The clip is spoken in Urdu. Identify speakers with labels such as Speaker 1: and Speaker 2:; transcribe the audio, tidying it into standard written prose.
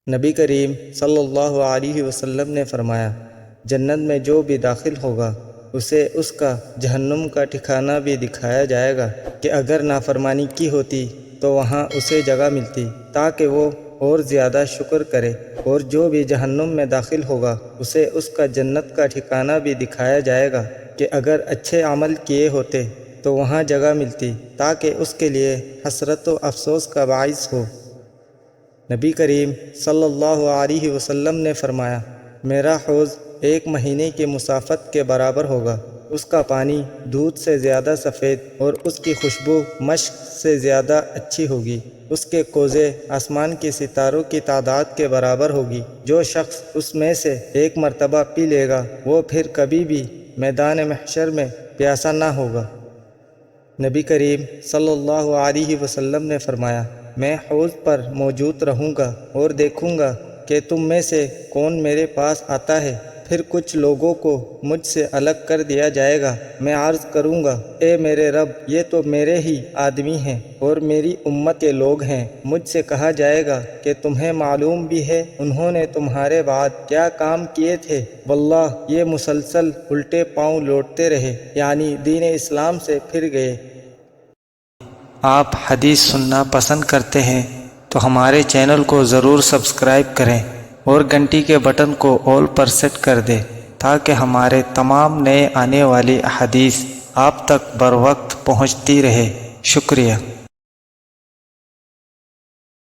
Speaker 1: نبی کریم صلی اللہ علیہ وسلم نے فرمایا، جنت میں جو بھی داخل ہوگا اسے اس کا جہنم کا ٹھکانہ بھی دکھایا جائے گا کہ اگر نافرمانی کی ہوتی تو وہاں اسے جگہ ملتی تاکہ وہ اور زیادہ شکر کرے، اور جو بھی جہنم میں داخل ہوگا اسے اس کا جنت کا ٹھکانہ بھی دکھایا جائے گا کہ اگر اچھے عمل کیے ہوتے تو وہاں جگہ ملتی تاکہ اس کے لیے حسرت و افسوس کا باعث ہو۔ نبی کریم صلی اللہ علیہ وسلم نے فرمایا، میرا حوض 1 مہینے کی مسافت کے برابر ہوگا، اس کا پانی دودھ سے زیادہ سفید اور اس کی خوشبو مشک سے زیادہ اچھی ہوگی، اس کے کوزے آسمان کے ستاروں کی تعداد کے برابر ہوگی، جو شخص اس میں سے 1 مرتبہ پی لے گا وہ پھر کبھی بھی میدان محشر میں پیاسا نہ ہوگا۔ نبی کریم صلی اللہ علیہ وسلم نے فرمایا، میں حوض پر موجود رہوں گا اور دیکھوں گا کہ تم میں سے کون میرے پاس آتا ہے، پھر کچھ لوگوں کو مجھ سے الگ کر دیا جائے گا، میں عرض کروں گا، اے میرے رب، یہ تو میرے ہی آدمی ہیں اور میری امت کے لوگ ہیں۔ مجھ سے کہا جائے گا کہ تمہیں معلوم بھی ہے انہوں نے تمہارے بعد کیا کام کیے تھے؟ واللہ یہ مسلسل الٹے پاؤں لوٹتے رہے، یعنی دین اسلام سے پھر گئے۔ آپ حدیث سننا پسند کرتے ہیں تو ہمارے چینل کو ضرور سبسکرائب کریں اور گھنٹی کے بٹن کو آل پر سیٹ کر دیں تاکہ ہمارے تمام نئے آنے والی احادیث آپ تک بروقت پہنچتی رہے۔ شکریہ۔